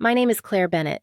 My name is Claire Bennett.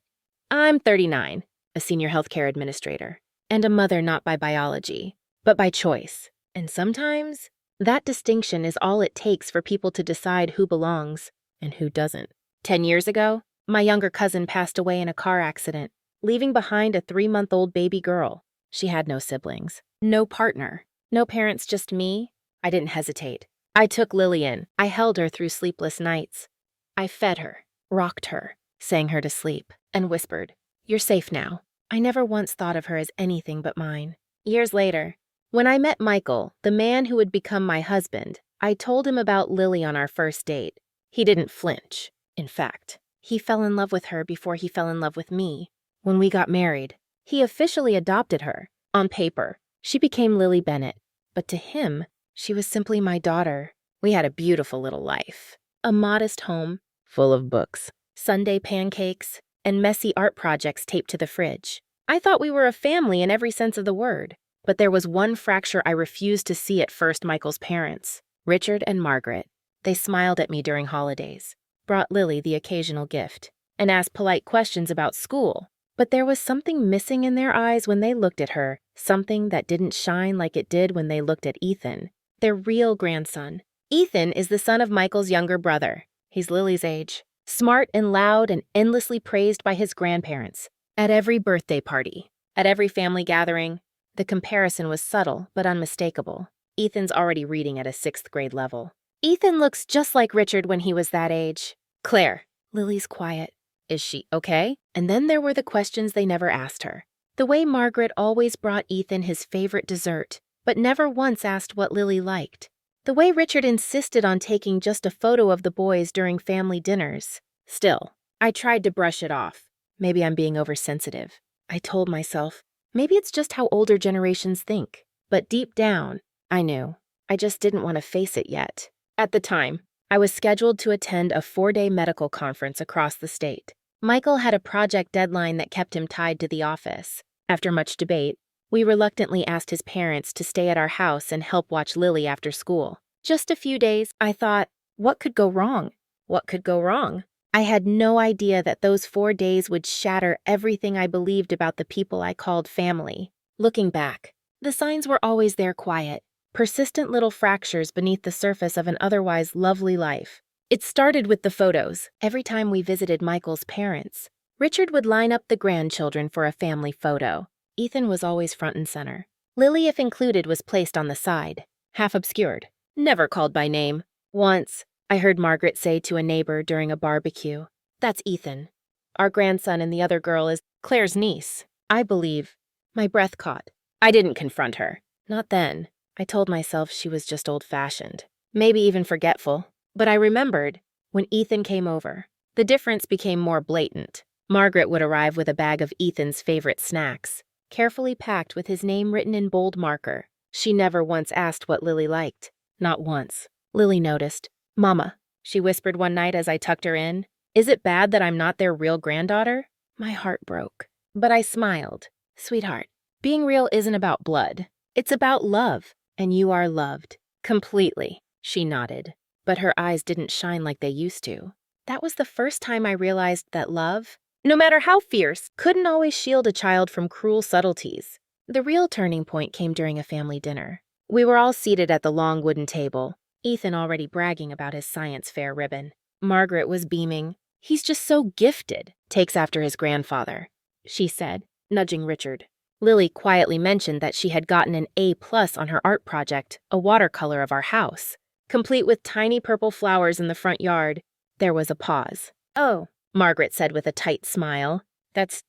I'm 39, a senior healthcare administrator, and a mother not by biology, but by choice. And sometimes, that distinction is all it takes for people to decide who belongs and who doesn't. 10 years ago, my younger cousin passed away in a car accident, leaving behind a 3-month-old baby girl. She had no siblings, no partner, no parents, just me. I didn't hesitate. I took Lily in. I held her through sleepless nights. I fed her, rocked her, sang her to sleep, and whispered, "You're safe now." I never once thought of her as anything but mine. Years later, when I met Michael, the man who would become my husband, I told him about Lily on our first date. He didn't flinch. In fact, he fell in love with her before he fell in love with me. When we got married, he officially adopted her. On paper, she became Lily Bennett, but to him, she was simply my daughter. We had a beautiful little life. A modest home, full of books, Sunday pancakes, and messy art projects taped to the fridge. I thought we were a family in every sense of the word. But there was one fracture I refused to see at first: Michael's parents, Richard and Margaret. They smiled at me during holidays, brought Lily the occasional gift, and asked polite questions about school. But there was something missing in their eyes when they looked at her, something that didn't shine like it did when they looked at Ethan, their real grandson. Ethan is the son of Michael's younger brother. He's Lily's age, smart and loud and endlessly praised by his grandparents. At every birthday party, at every family gathering, the comparison was subtle but unmistakable. Ethan's already reading at a 6th grade level. Ethan looks just like Richard when he was that age. Claire. Lily's quiet. Is she okay? And then there were the questions they never asked her. The way Margaret always brought Ethan his favorite dessert, but never once asked what Lily liked. The way Richard insisted on taking just a photo of the boys during family dinners. Still, I tried to brush it off. Maybe I'm being oversensitive. I told myself, maybe it's just how older generations think. But deep down, I knew. I just didn't want to face it yet. At the time, I was scheduled to attend a 4-day medical conference across the state. Michael had a project deadline that kept him tied to the office. After much debate, we reluctantly asked his parents to stay at our house and help watch Lily after school. Just a few days, I thought, what could go wrong? What could go wrong? I had no idea that those 4 days would shatter everything I believed about the people I called family. Looking back, the signs were always there, quiet, persistent little fractures beneath the surface of an otherwise lovely life. It started with the photos. Every time we visited Michael's parents, Richard would line up the grandchildren for a family photo. Ethan was always front and center. Lily, if included, was placed on the side, half obscured, never called by name. Once, I heard Margaret say to a neighbor during a barbecue, "That's Ethan. Our grandson, and the other girl is Claire's niece, I believe." My breath caught. I didn't confront her. Not then. I told myself she was just old-fashioned, maybe even forgetful. But I remembered when Ethan came over. The difference became more blatant. Margaret would arrive with a bag of Ethan's favorite snacks, carefully packed with his name written in bold marker. She never once asked what Lily liked. Not once. Lily noticed. "Mama," she whispered one night as I tucked her in, "is it bad that I'm not their real granddaughter?" My heart broke. But I smiled. "Sweetheart, being real isn't about blood. It's about love, and you are loved. Completely." She nodded, but her eyes didn't shine like they used to. That was the first time I realized that love, no matter how fierce, couldn't always shield a child from cruel subtleties. The real turning point came during a family dinner. We were all seated at the long wooden table, Ethan already bragging about his science fair ribbon. Margaret was beaming. "He's just so gifted. Takes after his grandfather," she said, nudging Richard. Lily quietly mentioned that she had gotten an A+ on her art project, a watercolor of our house, complete with tiny purple flowers in the front yard. There was a pause. "Oh," Margaret said with a tight smile. "That's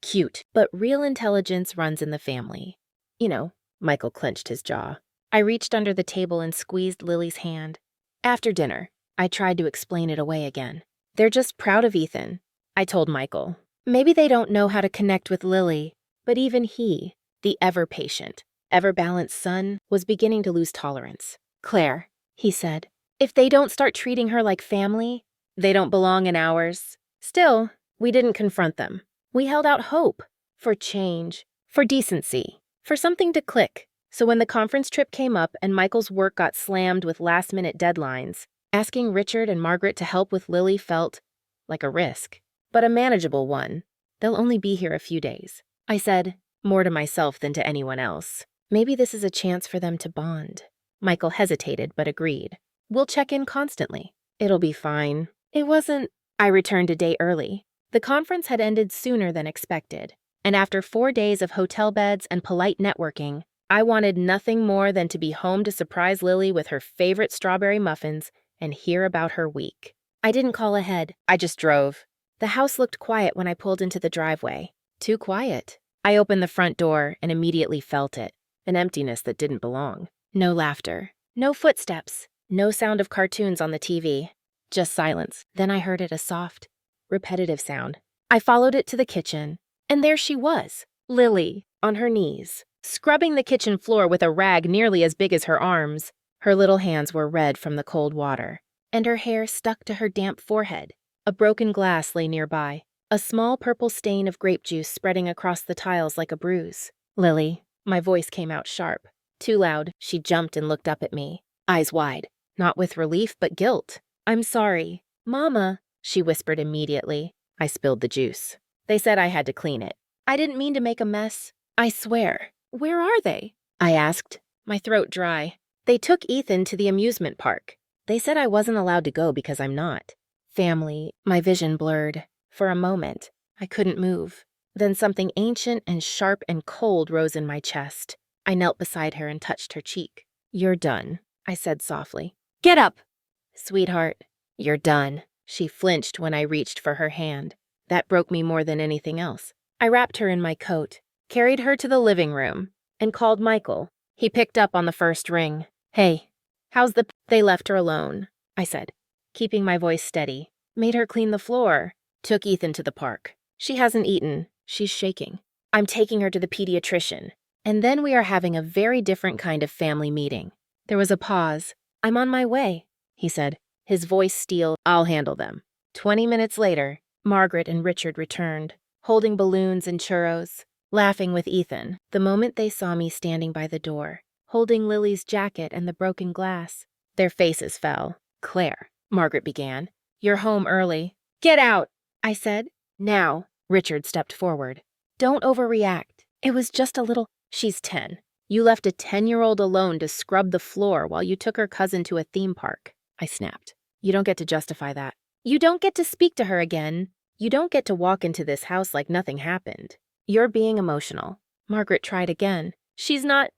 cute, but real intelligence runs in the family." You know, Michael clenched his jaw. I reached under the table and squeezed Lily's hand. After dinner, I tried to explain it away again. "They're just proud of Ethan," I told Michael. "Maybe they don't know how to connect with Lily." But even he, the ever-patient, ever-balanced son, was beginning to lose tolerance. "Claire," he said, "if they don't start treating her like family, they don't belong in ours." Still, we didn't confront them. We held out hope for change, for decency, for something to click. So when the conference trip came up and Michael's work got slammed with last-minute deadlines, asking Richard and Margaret to help with Lily felt like a risk. but a manageable one. They'll only be here a few days. I said, more to myself than to anyone else. Maybe this is a chance for them to bond. Michael hesitated but agreed. We'll check in constantly. It'll be fine. It wasn't. I returned a day early. The conference had ended sooner than expected, and after 4 days of hotel beds and polite networking, I wanted nothing more than to be home to surprise Lily with her favorite strawberry muffins and hear about her week. I didn't call ahead. I just drove. The house looked quiet when I pulled into the driveway. Too quiet. I opened the front door and immediately felt it. An emptiness that didn't belong. No laughter. No footsteps. No sound of cartoons on the TV. Just silence. Then I heard it, a soft, repetitive sound. I followed it to the kitchen, and there she was, Lily, on her knees, scrubbing the kitchen floor with a rag nearly as big as her arms. Her little hands were red from the cold water, and her hair stuck to her damp forehead. A broken glass lay nearby, a small purple stain of grape juice spreading across the tiles like a bruise. Lily, my voice came out sharp. Too loud, she jumped and looked up at me, eyes wide, not with relief but guilt. I'm sorry. Mama, she whispered immediately. I spilled the juice. They said I had to clean it. I didn't mean to make a mess. I swear. Where are they? I asked, my throat dry. They took Ethan to the amusement park. They said I wasn't allowed to go because I'm not. Family, my vision blurred. For a moment, I couldn't move. Then something ancient and sharp and cold rose in my chest. I knelt beside her and touched her cheek. You're done, I said softly. Get up! Sweetheart, you're done. She flinched when I reached for her hand. That broke me more than anything else. I wrapped her in my coat, carried her to the living room, and called Michael. He picked up on the first ring. Hey, how's the... They left her alone, I said, keeping my voice steady. Made her clean the floor. Took Ethan to the park. She hasn't eaten. She's shaking. I'm taking her to the pediatrician. And then we are having a very different kind of family meeting. There was a pause. I'm on my way, he said, his voice steel. I'll handle them. 20 minutes later, Margaret and Richard returned, holding balloons and churros, laughing with Ethan, the moment they saw me standing by the door, holding Lily's jacket and the broken glass. Their faces fell. Claire, Margaret began, you're home early. Get out, I said. Now, Richard stepped forward. Don't overreact. It was just a little... She's 10. You left a 10-year-old alone to scrub the floor while you took her cousin to a theme park. I snapped. You don't get to justify that. You don't get to speak to her again. You don't get to walk into this house like nothing happened. You're being emotional. Margaret tried again. She's not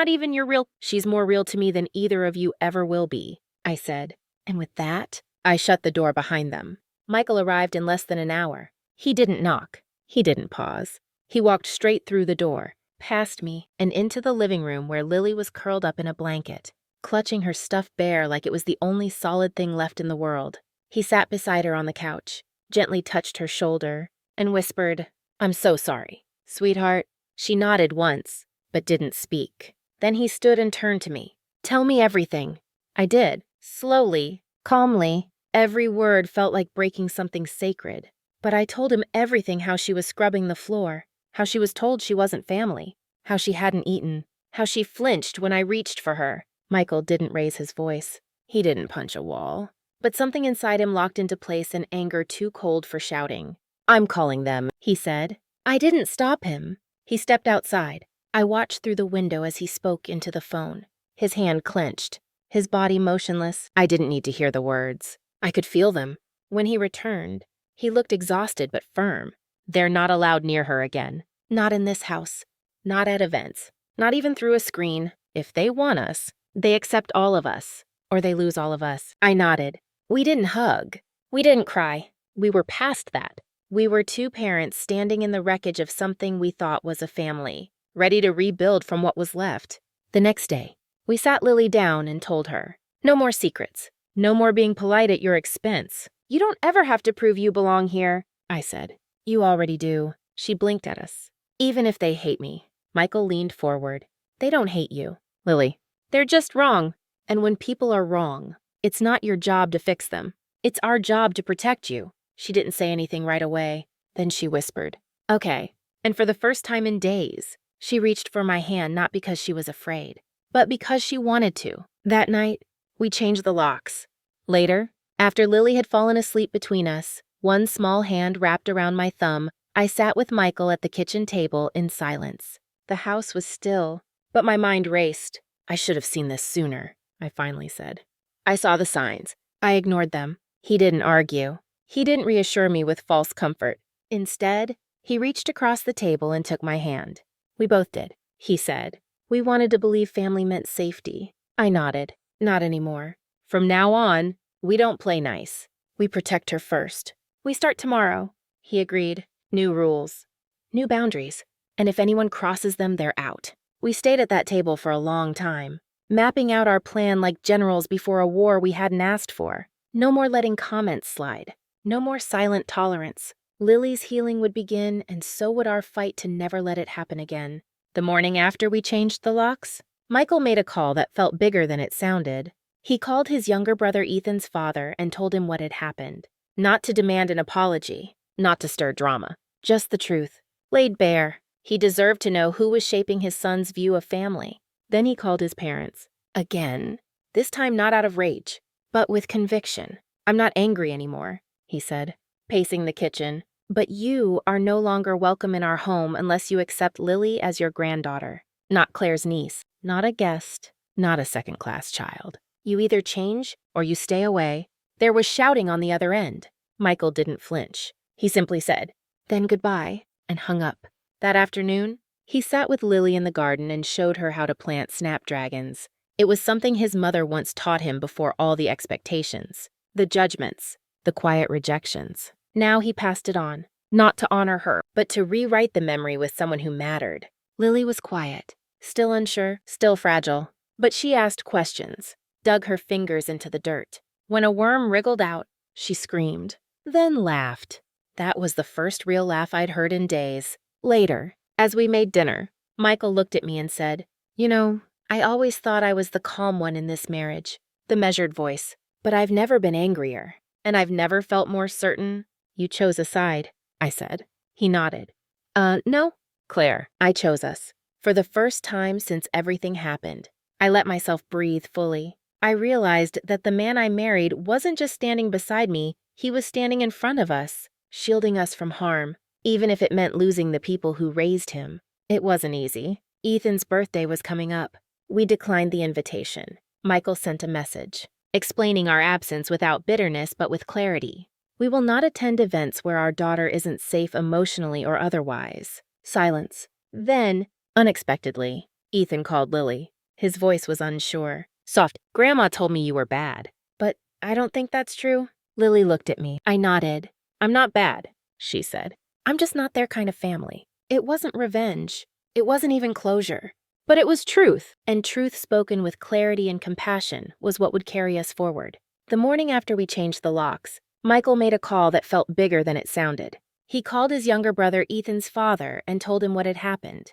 even your real... She's more real to me than either of you ever will be, I said. And with that, I shut the door behind them. Michael arrived in less than an hour. He didn't knock. He didn't pause. He walked straight through the door, past me, and into the living room where Lily was curled up in a blanket, clutching her stuffed bear like it was the only solid thing left in the world. He sat beside her on the couch, gently touched her shoulder, and whispered, I'm so sorry, sweetheart. She nodded once, but didn't speak. Then he stood and turned to me. Tell me everything. I did, slowly, calmly. Every word felt like breaking something sacred. But I told him everything, how she was scrubbing the floor, how she was told she wasn't family, how she hadn't eaten, how she flinched when I reached for her. Michael didn't raise his voice. He didn't punch a wall. But something inside him locked into place in anger too cold for shouting. I'm calling them, he said. I didn't stop him. He stepped outside. I watched through the window as he spoke into the phone. His hand clenched, his body motionless. I didn't need to hear the words. I could feel them. When he returned, he looked exhausted but firm. They're not allowed near her again. Not in this house. Not at events. Not even through a screen. If they want us, they accept all of us. Or they lose all of us. I nodded. We didn't hug. We didn't cry. We were past that. We were two parents standing in the wreckage of something we thought was a family, ready to rebuild from what was left. The next day, we sat Lily down and told her, no more secrets. No more being polite at your expense. You don't ever have to prove you belong here, I said. You already do. She blinked at us. Even if they hate me. Michael leaned forward. They don't hate you, Lily. They're just wrong. And when people are wrong, it's not your job to fix them. It's our job to protect you. She didn't say anything right away. Then she whispered, okay. And for the first time in days, she reached for my hand not because she was afraid, but because she wanted to. That night, we changed the locks. Later, after Lily had fallen asleep between us, One small hand wrapped around my thumb, I sat with Michael at the kitchen table in silence. The house was still, but my mind raced. I should have seen this sooner, I finally said. I saw the signs. I ignored them. He didn't argue. He didn't reassure me with false comfort. Instead, he reached across the table and took my hand. We both did, he said. We wanted to believe family meant safety. I nodded. Not anymore. From now on, we don't play nice. We protect her first. We start tomorrow, he agreed. New rules. New boundaries. And if anyone crosses them, they're out. We stayed at that table for a long time, mapping out our plan like generals before a war we hadn't asked for. No more letting comments slide. No more silent tolerance. Lily's healing would begin, and so would our fight to never let it happen again. The morning after we changed the locks, Michael made a call that felt bigger than it sounded. He called his younger brother Ethan's father and told him what had happened. Not to demand an apology, not to stir drama, just the truth. Laid bare. He deserved to know who was shaping his son's view of family. Then he called his parents. Again. This time not out of rage, but with conviction. I'm not angry anymore, he said, pacing the kitchen. But you are no longer welcome in our home unless you accept Lily as your granddaughter. Not Claire's niece, not a guest, not a second-class child. You either change or you stay away. There was shouting on the other end. Michael didn't flinch. He simply said, then goodbye, and hung up. That afternoon, he sat with Lily in the garden and showed her how to plant snapdragons. It was something his mother once taught him before all the expectations, the judgments, the quiet rejections. Now he passed it on, not to honor her, but to rewrite the memory with someone who mattered. Lily was quiet, still unsure, still fragile, but she asked questions, dug her fingers into the dirt. When a worm wriggled out, she screamed, then laughed. That was the first real laugh I'd heard in days. Later, as we made dinner, Michael looked at me and said, you know, I always thought I was the calm one in this marriage, the measured voice, but I've never been angrier, and I've never felt more certain. You chose a side, I said. He nodded. No, Claire, I chose us. For the first time since everything happened, I let myself breathe fully. I realized that the man I married wasn't just standing beside me, he was standing in front of us, shielding us from harm, even if it meant losing the people who raised him. It wasn't easy. Ethan's birthday was coming up. We declined the invitation. Michael sent a message, explaining our absence without bitterness but with clarity. We will not attend events where our daughter isn't safe emotionally or otherwise. Silence. Then, unexpectedly, Ethan called Lily. His voice was unsure. Soft. Grandma told me you were bad. But I don't think that's true. Lily looked at me. I nodded. I'm not bad, she said. I'm just not their kind of family. It wasn't revenge. It wasn't even closure. But it was truth, and truth spoken with clarity and compassion was what would carry us forward. The morning after we changed the locks, Michael made a call that felt bigger than it sounded. He called his younger brother Ethan's father and told him what had happened.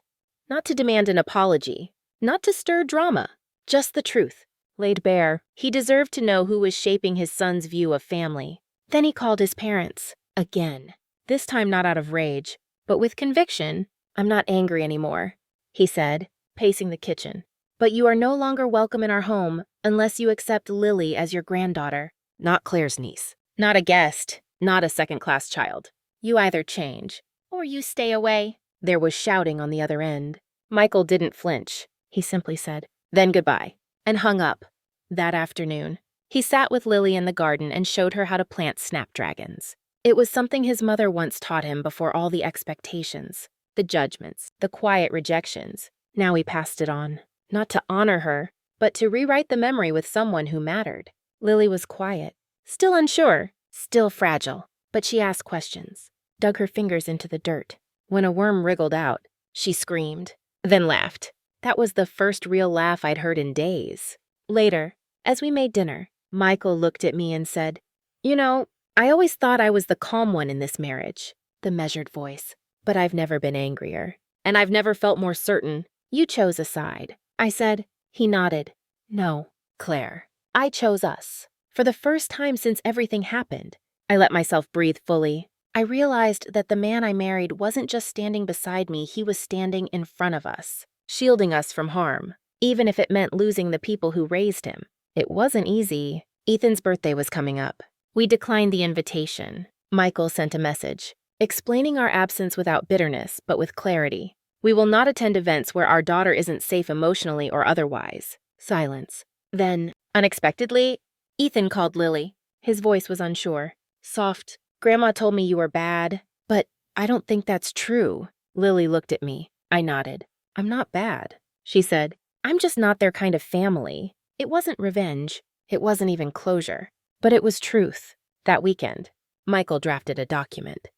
Not to demand an apology, not to stir drama, just the truth. Laid bare, he deserved to know who was shaping his son's view of family. Then he called his parents. Again. This time not out of rage, but with conviction. I'm not angry anymore, he said, pacing the kitchen. But you are no longer welcome in our home unless you accept Lily as your granddaughter. Not Claire's niece. Not a guest, not a second-class child. You either change, or you stay away. There was shouting on the other end. Michael didn't flinch. He simply said, then goodbye, and hung up. That afternoon, he sat with Lily in the garden and showed her how to plant snapdragons. It was something his mother once taught him before all the expectations, the judgments, the quiet rejections. Now he passed it on, not to honor her, but to rewrite the memory with someone who mattered. Lily was quiet. Still unsure, still fragile, but she asked questions, dug her fingers into the dirt. When a worm wriggled out, she screamed, then laughed. That was the first real laugh I'd heard in days. Later, as we made dinner, Michael looked at me and said, you know, I always thought I was the calm one in this marriage, the measured voice, but I've never been angrier, and I've never felt more certain. You chose a side, I said. He nodded. No, Claire, I chose us. For the first time since everything happened, I let myself breathe fully. I realized that the man I married wasn't just standing beside me, he was standing in front of us, shielding us from harm, even if it meant losing the people who raised him. It wasn't easy. Ethan's birthday was coming up. We declined the invitation. Michael sent a message, explaining our absence without bitterness, but with clarity. We will not attend events where our daughter isn't safe emotionally or otherwise. Silence. Then, unexpectedly, Ethan called Lily. His voice was unsure. Soft. Grandma told me you were bad, but I don't think that's true. Lily looked at me. I nodded. I'm not bad, she said. I'm just not their kind of family. It wasn't revenge. It wasn't even closure. But it was truth. That weekend, Michael drafted a document.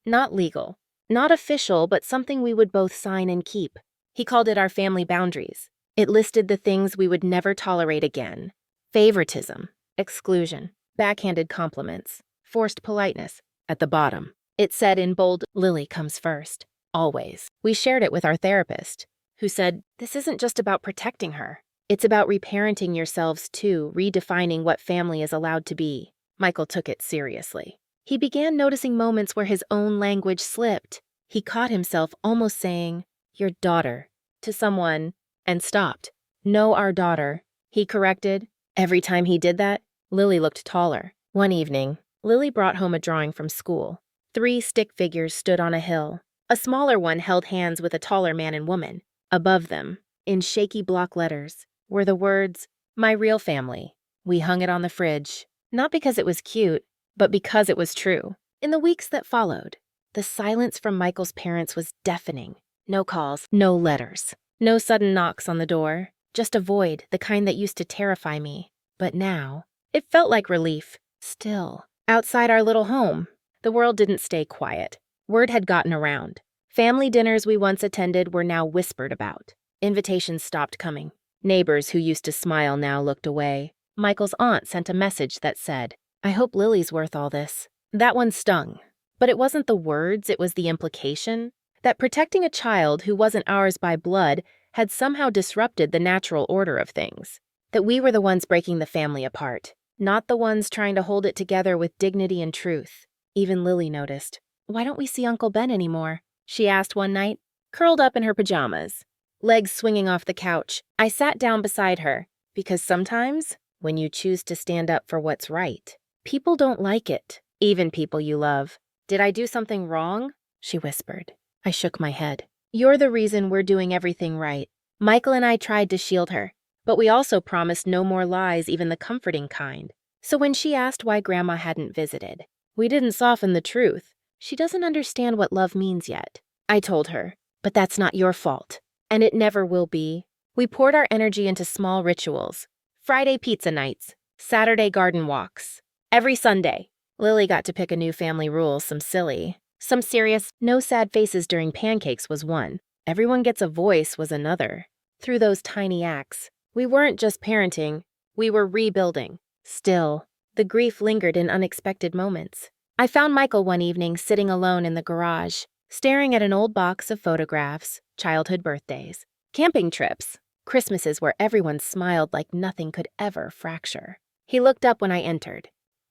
Not legal. Not official, but something we would both sign and keep. He called it our family boundaries. It listed the things we would never tolerate again. Favoritism, exclusion, backhanded compliments, forced politeness. At the bottom, it said in bold, Lily comes first. Always. We shared it with our therapist, who said, this isn't just about protecting her. It's about reparenting yourselves too, redefining what family is allowed to be. Michael took it seriously. He began noticing moments where his own language slipped. He caught himself almost saying, your daughter, to someone, and stopped. No, our daughter, he corrected. Every time he did that, Lily looked taller. One evening, Lily brought home a drawing from school. 3 stick figures stood on a hill. A smaller one held hands with a taller man and woman. Above them, in shaky block letters, were the words, my real family. We hung it on the fridge, not because it was cute, but because it was true. In the weeks that followed, the silence from Michael's parents was deafening. No calls, no letters, no sudden knocks on the door, just a void, the kind that used to terrify me. But now, it felt like relief. Still, outside our little home, the world didn't stay quiet. Word had gotten around. Family dinners we once attended were now whispered about. Invitations stopped coming. Neighbors who used to smile now looked away. Michael's aunt sent a message that said, I hope Lily's worth all this. That one stung. But it wasn't the words, it was the implication. That protecting a child who wasn't ours by blood had somehow disrupted the natural order of things. That we were the ones breaking the family apart, not the ones trying to hold it together with dignity and truth. Even Lily noticed. Why don't we see Uncle Ben anymore? She asked one night, curled up in her pajamas, legs swinging off the couch. I sat down beside her, because sometimes, when you choose to stand up for what's right, people don't like it, even people you love. Did I do something wrong? She whispered. I shook my head. You're the reason we're doing everything right. Michael and I tried to shield her, but we also promised no more lies, even the comforting kind. So when she asked why Grandma hadn't visited, we didn't soften the truth. She doesn't understand what love means yet. I told her, but that's not your fault. And it never will be. We poured our energy into small rituals. Friday pizza nights, Saturday garden walks. Every Sunday, Lily got to pick a new family rule, some silly, some serious. No sad faces during pancakes was one. Everyone gets a voice was another. Through those tiny acts, we weren't just parenting, we were rebuilding. Still, the grief lingered in unexpected moments. I found Michael one evening sitting alone in the garage, staring at an old box of photographs, childhood birthdays, camping trips, Christmases where everyone smiled like nothing could ever fracture. He looked up when I entered,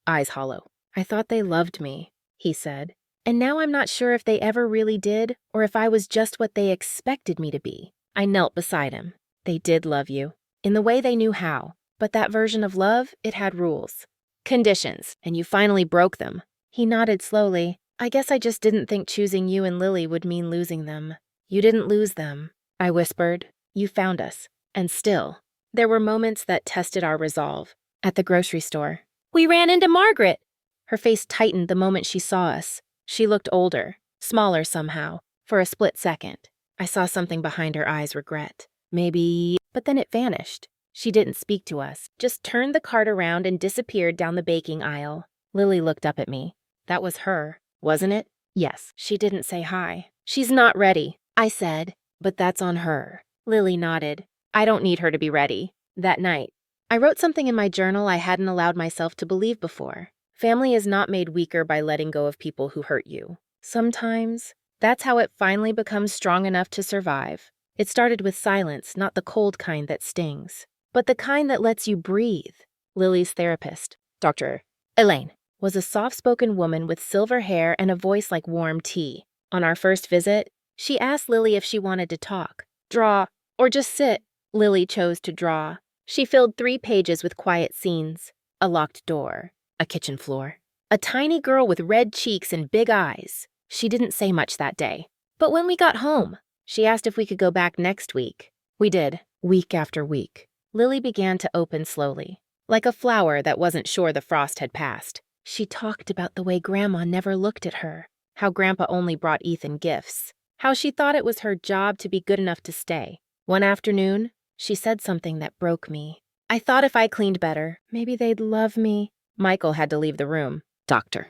eyes hollow. I thought they loved me, he said, and now I'm not sure if they ever really did or if I was just what they expected me to be. I knelt beside him. They did love you, in the way they knew how, but that version of love, it had rules, conditions, and you finally broke them. He nodded slowly. I guess I just didn't think choosing you and Lily would mean losing them. You didn't lose them, I whispered. You found us. And still, there were moments that tested our resolve. At the grocery store, we ran into Margaret. Her face tightened the moment she saw us. She looked older, smaller somehow. For a split second, I saw something behind her eyes, regret. Maybe, but then it vanished. She didn't speak to us, just turned the cart around and disappeared down the baking aisle. Lily looked up at me. That was her, wasn't it? Yes. She didn't say hi. She's not ready, I said, but that's on her. Lily nodded. I don't need her to be ready. That night, I wrote something in my journal I hadn't allowed myself to believe before. Family is not made weaker by letting go of people who hurt you. Sometimes, that's how it finally becomes strong enough to survive. It started with silence, not the cold kind that stings, but the kind that lets you breathe. Lily's therapist, Dr. Elaine, was a soft-spoken woman with silver hair and a voice like warm tea. On our first visit, she asked Lily if she wanted to talk, draw, or just sit. Lily chose to draw. She filled 3 pages with quiet scenes, a locked door, a kitchen floor, A tiny girl with red cheeks and big eyes. She didn't say much that day. But when we got home, she asked if we could go back next week. We did, week after week. Lily began to open slowly, like a flower that wasn't sure the frost had passed. She talked about the way Grandma never looked at her, how Grandpa only brought Ethan gifts, how she thought it was her job to be good enough to stay. One afternoon, she said something that broke me. I thought if I cleaned better, maybe they'd love me. Michael had to leave the room. Doctor.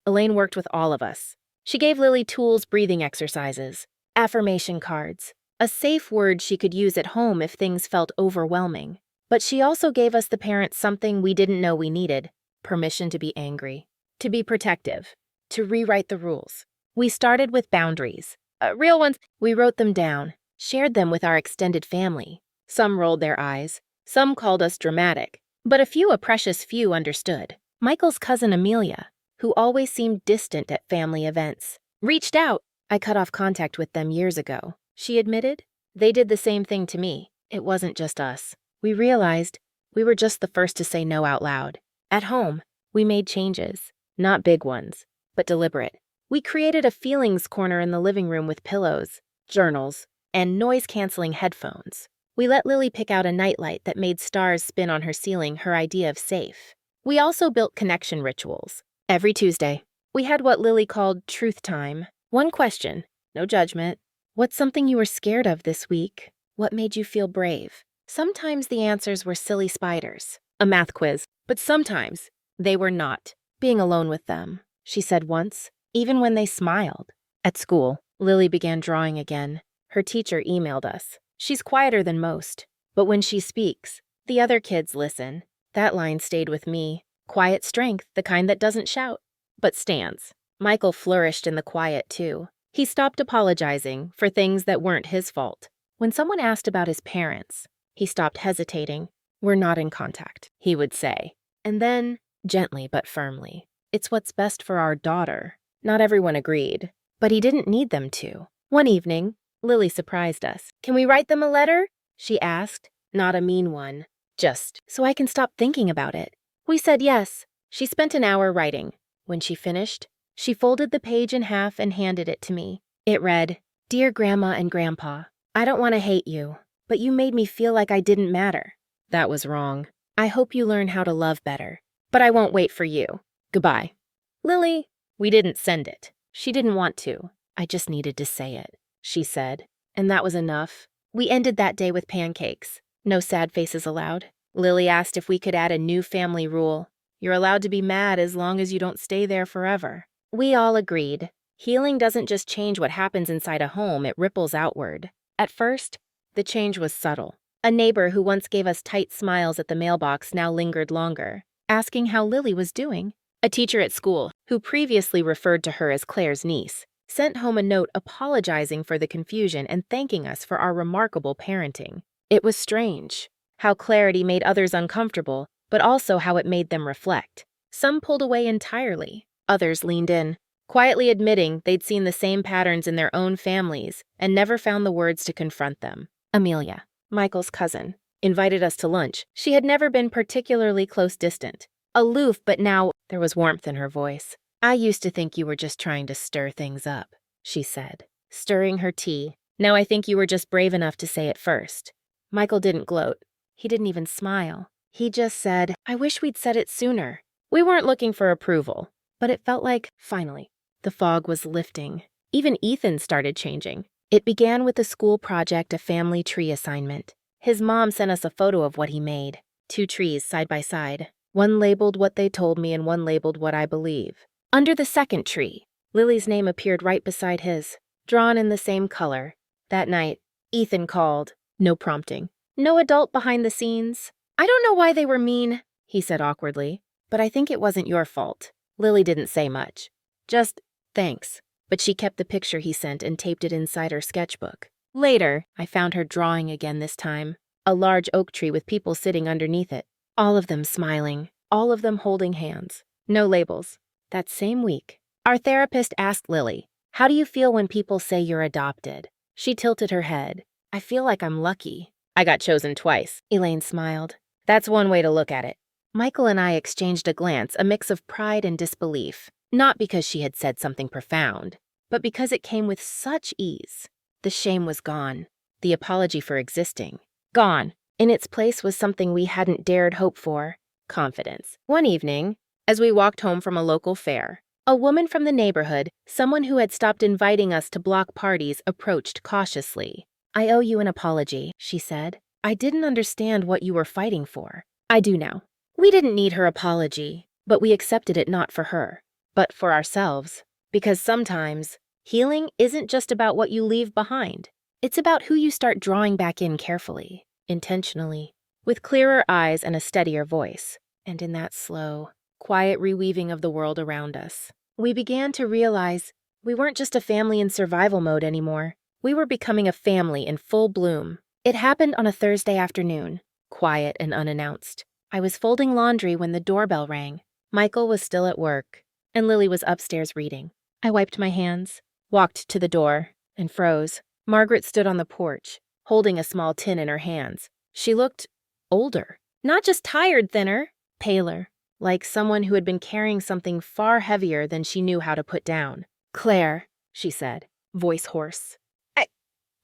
Elaine worked with all of us. She gave Lily tools, breathing exercises, affirmation cards, a safe word she could use at home if things felt overwhelming. But she also gave us the parents something we didn't know we needed: permission to be angry, to be protective, to rewrite the rules. We started with boundaries. Real ones. We wrote them down, shared them with our extended family. Some rolled their eyes, some called us dramatic, but a precious few understood. Michael's cousin Amelia, who always seemed distant at family events, reached out. I cut off contact with them years ago, she admitted. They did the same thing to me. It wasn't just us. We realized we were just the first to say no out loud. At home, we made changes, not big ones, but deliberate. We created a feelings corner in the living room with pillows, journals, and noise-canceling headphones. We let Lily pick out a nightlight that made stars spin on her ceiling, her idea of safe. We also built connection rituals. Every Tuesday, we had what Lily called truth time. One question, no judgment. What's something you were scared of this week? What made you feel brave? Sometimes the answers were silly spiders, a math quiz, but sometimes they were not. Being alone with them, she said once, even when they smiled. At school, Lily began drawing again. Her teacher emailed us. She's quieter than most, but when she speaks, the other kids listen. That line stayed with me. Quiet strength, the kind that doesn't shout, but stands. Michael flourished in the quiet, too. He stopped apologizing for things that weren't his fault. When someone asked about his parents, he stopped hesitating. We're not in contact, he would say. And then, gently but firmly, it's what's best for our daughter. Not everyone agreed, but he didn't need them to. One evening, Lily surprised us. Can we write them a letter? She asked. Not a mean one. Just so I can stop thinking about it. We said yes. She spent an hour writing. When she finished, she folded the page in half and handed it to me. It read, "Dear Grandma and Grandpa, I don't want to hate you, but you made me feel like I didn't matter. That was wrong. I hope you learn how to love better. But I won't wait for you. Goodbye." Lily, we didn't send it. She didn't want to. I just needed to say it, she said. And that was enough. We ended that day with pancakes. No sad faces allowed. Lily asked if we could add a new family rule. You're allowed to be mad as long as you don't stay there forever. We all agreed. Healing doesn't just change what happens inside a home, it ripples outward. At first, the change was subtle. A neighbor who once gave us tight smiles at the mailbox now lingered longer, asking how Lily was doing. A teacher at school, who previously referred to her as Claire's niece, sent home a note apologizing for the confusion and thanking us for our remarkable parenting. It was strange how clarity made others uncomfortable, but also how it made them reflect. Some pulled away entirely. Others leaned in, quietly admitting they'd seen the same patterns in their own families and never found the words to confront them. Amelia, Michael's cousin, invited us to lunch. She had never been particularly close distant. Aloof, but now there was warmth in her voice. I used to think you were just trying to stir things up, she said, stirring her tea. Now I think you were just brave enough to say it first. Michael didn't gloat. He didn't even smile. He just said, I wish we'd said it sooner. We weren't looking for approval, but it felt like, finally, the fog was lifting. Even Ethan started changing. It began with a school project, a family tree assignment. His mom sent us a photo of what he made. 2 trees side by side. One labeled what they told me and one labeled what I believe. Under the second tree, Lily's name appeared right beside his, drawn in the same color. That night, Ethan called. No prompting. No adult behind the scenes. I don't know why they were mean, he said awkwardly, but I think it wasn't your fault. Lily didn't say much. Just, thanks. But she kept the picture he sent and taped it inside her sketchbook. Later, I found her drawing again this time. A large oak tree with people sitting underneath it. All of them smiling. All of them holding hands. No labels. That same week, our therapist asked Lily, how do you feel when people say you're adopted? She tilted her head. I feel like I'm lucky. I got chosen twice. Elaine smiled. That's one way to look at it. Michael and I exchanged a glance, a mix of pride and disbelief, not because she had said something profound, but because it came with such ease. The shame was gone, the apology for existing, gone. In its place was something we hadn't dared hope for: confidence. One evening, as we walked home from a local fair, a woman from the neighborhood, someone who had stopped inviting us to block parties, approached cautiously. "I owe you an apology," she said. "I didn't understand what you were fighting for." "I do now." We didn't need her apology, but we accepted it not for her, but for ourselves. Because sometimes, healing isn't just about what you leave behind. It's about who you start drawing back in carefully, intentionally, with clearer eyes and a steadier voice. And in that slow, quiet reweaving of the world around us, we began to realize we weren't just a family in survival mode anymore. We were becoming a family in full bloom. It happened on a Thursday afternoon, quiet and unannounced. I was folding laundry when the doorbell rang. Michael was still at work, and Lily was upstairs reading. I wiped my hands, walked to the door, and froze. Margaret stood on the porch, holding a small tin in her hands. She looked older. Not just tired, thinner, paler, like someone who had been carrying something far heavier than she knew how to put down. "Claire," she said, voice hoarse.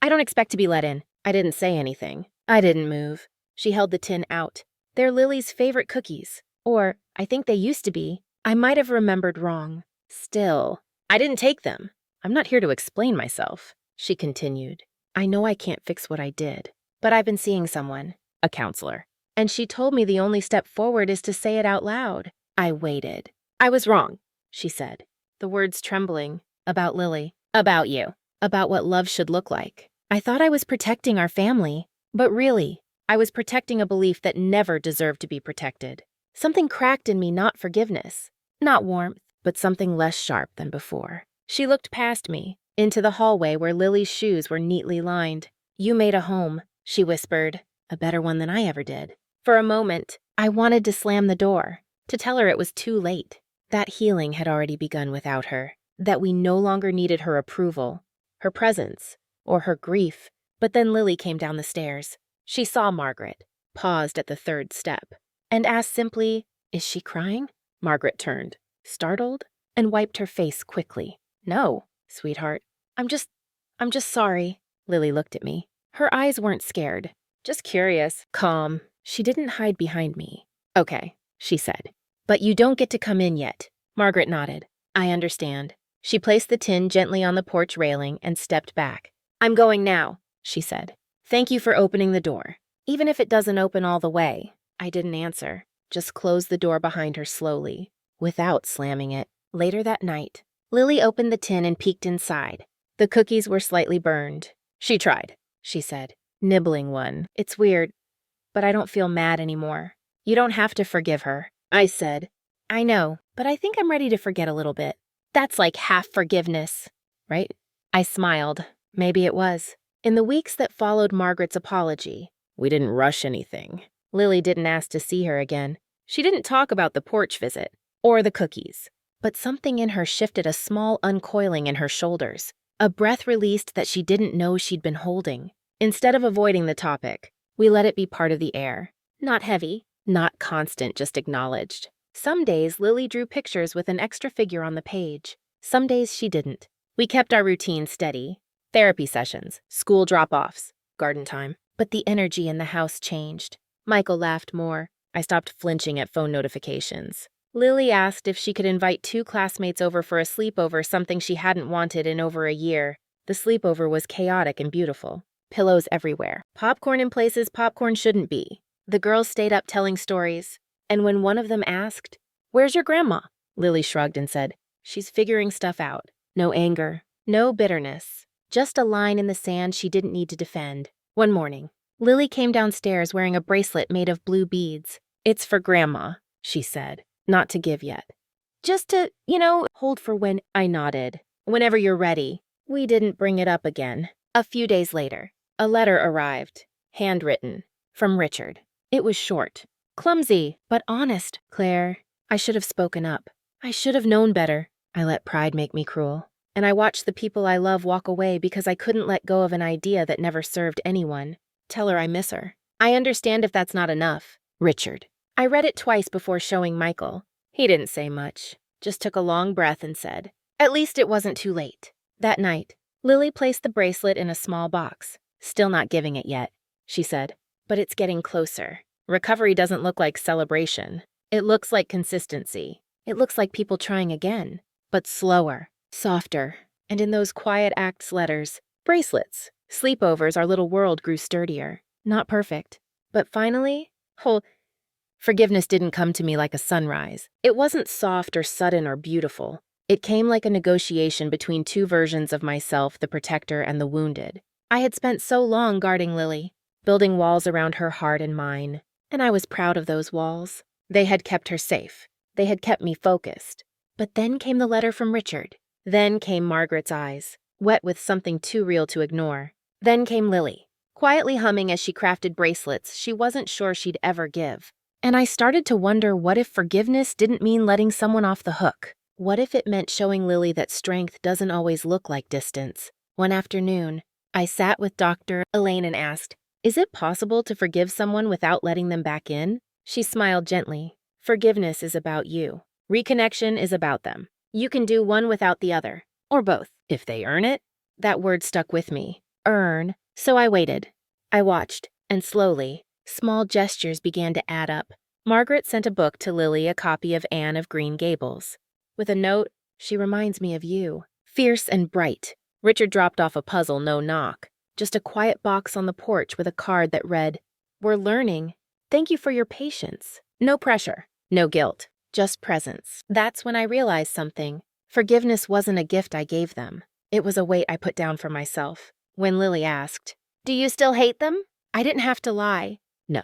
I don't expect to be let in." I didn't say anything. I didn't move. She held the tin out. "They're Lily's favorite cookies. Or, I think they used to be. I might have remembered wrong. Still, I didn't take them. I'm not here to explain myself," she continued. "I know I can't fix what I did, but I've been seeing someone, a counselor. And she told me the only step forward is to say it out loud." I waited. "I was wrong," she said, the words trembling. "About Lily. About you. About what love should look like. I thought I was protecting our family, but really, I was protecting a belief that never deserved to be protected. Something cracked in me, not forgiveness, not warmth, but something less sharp than before." She looked past me, into the hallway where Lily's shoes were neatly lined. "You made a home," she whispered, "a better one than I ever did." For a moment, I wanted to slam the door, to tell her it was too late, that healing had already begun without her, that we no longer needed her approval, her presence, or her grief. But then Lily came down the stairs. She saw Margaret, paused at the third step, and asked simply, "Is she crying?" Margaret turned, startled, and wiped her face quickly. "No, sweetheart. I'm just sorry." Lily looked at me. Her eyes weren't scared, just curious, calm. She didn't hide behind me. "Okay," she said. "But you don't get to come in yet." Margaret nodded. "I understand." She placed the tin gently on the porch railing and stepped back. "I'm going now," she said. "Thank you for opening the door. Even if it doesn't open all the way." I didn't answer, just closed the door behind her slowly, without slamming it. Later that night, Lily opened the tin and peeked inside. The cookies were slightly burned. "She tried," she said, nibbling one. "It's weird, but I don't feel mad anymore." "You don't have to forgive her," I said. "I know, but I think I'm ready to forget a little bit." "That's like half forgiveness, right?" I smiled. Maybe it was. In the weeks that followed Margaret's apology, we didn't rush anything. Lily didn't ask to see her again. She didn't talk about the porch visit or the cookies. But something in her shifted, a small uncoiling in her shoulders, a breath released that she didn't know she'd been holding. Instead of avoiding the topic, we let it be part of the air. Not heavy, not constant, just acknowledged. Some days Lily drew pictures with an extra figure on the page. Some days she didn't. We kept our routine steady. Therapy sessions, school drop-offs, garden time. But the energy in the house changed. Michael laughed more. I stopped flinching at phone notifications. Lily asked if she could invite 2 classmates over for a sleepover, something she hadn't wanted in over a year. The sleepover was chaotic and beautiful. Pillows everywhere. Popcorn in places popcorn shouldn't be. The girls stayed up telling stories. And when one of them asked, "Where's your grandma?" Lily shrugged and said, "She's figuring stuff out." No anger, no bitterness. Just a line in the sand she didn't need to defend. One morning, Lily came downstairs wearing a bracelet made of blue beads. "It's for Grandma," she said. "Not to give yet. Just to, hold for when." I nodded. "Whenever you're ready." We didn't bring it up again. A few days later, a letter arrived, handwritten, from Richard. It was short, clumsy, but honest. "Claire, I should have spoken up. I should have known better. I let pride make me cruel. And I watched the people I love walk away because I couldn't let go of an idea that never served anyone. Tell her I miss her. I understand if that's not enough. Richard." I read it twice before showing Michael. He didn't say much, just took a long breath and said, "At least it wasn't too late." That night, Lily placed the bracelet in a small box. "Still not giving it yet," she said, "but it's getting closer. Recovery doesn't look like celebration. It looks like consistency. It looks like people trying again, but slower, softer, and in those quiet acts letters, bracelets, sleepovers, our little world grew sturdier. Not perfect, but finally, forgiveness didn't come to me like a sunrise. It wasn't soft or sudden or beautiful. It came like a negotiation between two versions of myself, the protector and the wounded. I had spent so long guarding Lily, building walls around her heart and mine, and I was proud of those walls. They had kept her safe. They had kept me focused. But then came the letter from Richard. Then came Margaret's eyes, wet with something too real to ignore. Then came Lily, quietly humming as she crafted bracelets she wasn't sure she'd ever give. And I started to wonder, what if forgiveness didn't mean letting someone off the hook? What if it meant showing Lily that strength doesn't always look like distance? One afternoon, I sat with Dr. Elaine and asked, "Is it possible to forgive someone without letting them back in?" She smiled gently. "Forgiveness is about you. Reconnection is about them. You can do one without the other, or both, if they earn it." That word stuck with me. Earn. So I waited. I watched, and slowly, small gestures began to add up. Margaret sent a book to Lily, a copy of Anne of Green Gables. With a note, "She reminds me of you. Fierce and bright." Richard dropped off a puzzle, no knock. Just a quiet box on the porch with a card that read, "We're learning. Thank you for your patience." No pressure, no guilt, just presence. That's when I realized something. Forgiveness wasn't a gift I gave them. It was a weight I put down for myself. When Lily asked, "Do you still hate them?" I didn't have to lie. "No,"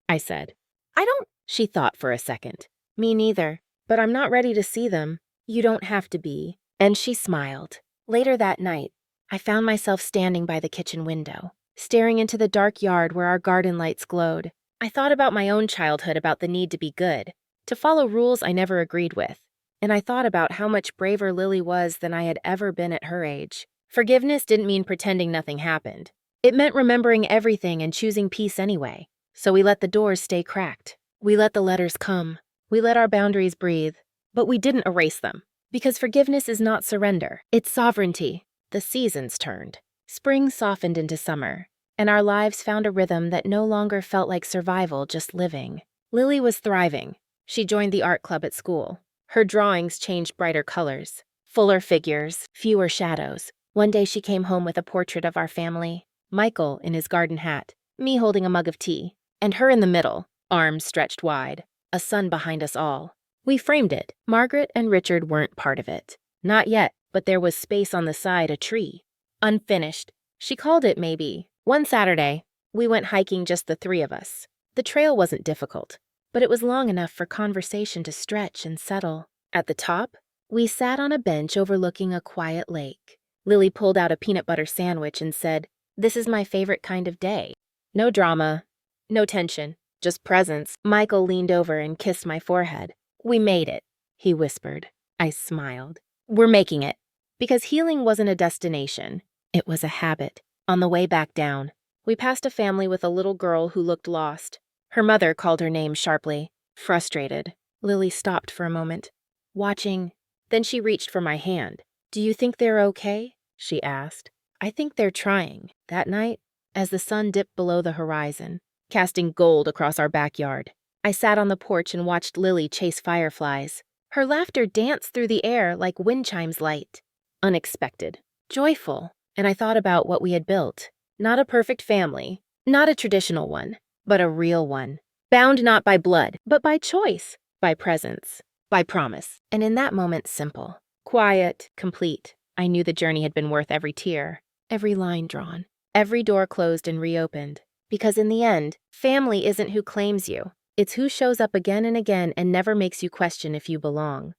I said. "I don't." She thought for a second. "Me neither. But I'm not ready to see them. You don't have to be." And she smiled. Later that night, I found myself standing by the kitchen window, staring into the dark yard where our garden lights glowed. I thought about my own childhood, about the need to be good, to follow rules I never agreed with. And I thought about how much braver Lily was than I had ever been at her age. Forgiveness didn't mean pretending nothing happened. It meant remembering everything and choosing peace anyway. So we let the doors stay cracked. We let the letters come. We let our boundaries breathe. But we didn't erase them. Because forgiveness is not surrender. It's sovereignty. The seasons turned. Spring softened into summer. And our lives found a rhythm that no longer felt like survival, just living. Lily was thriving. She joined the art club at school. Her drawings changed brighter colors. Fuller figures, fewer shadows. One day she came home with a portrait of our family. Michael in his garden hat, me holding a mug of tea, and her in the middle, arms stretched wide, a sun behind us all. We framed it. Margaret and Richard weren't part of it. Not yet, but there was space on the side, a tree. Unfinished. She called it, maybe. One Saturday, we went hiking, just the three of us. The trail wasn't difficult, but it was long enough for conversation to stretch and settle. At the top, we sat on a bench overlooking a quiet lake. Lily pulled out a peanut butter sandwich and said, "This is my favorite kind of day." No drama, no tension, just presence. Michael leaned over and kissed my forehead. "We made it," he whispered. I smiled. "We're making it." Because healing wasn't a destination. It was a habit. On the way back down, we passed a family with a little girl who looked lost. Her mother called her name sharply, frustrated. Lily stopped for a moment, watching. Then she reached for my hand. "Do you think they're okay?" she asked. "I think they're trying." That night, as the sun dipped below the horizon, casting gold across our backyard, I sat on the porch and watched Lily chase fireflies. Her laughter danced through the air like wind chimes light. Unexpected, joyful. And I thought about what we had built. Not a perfect family, not a traditional one, but a real one. Bound not by blood, but by choice, by presence, by promise. And in that moment, simple, quiet, complete, I knew the journey had been worth every tear, every line drawn, every door closed and reopened. Because in the end, family isn't who claims you. It's who shows up again and again and never makes you question if you belong.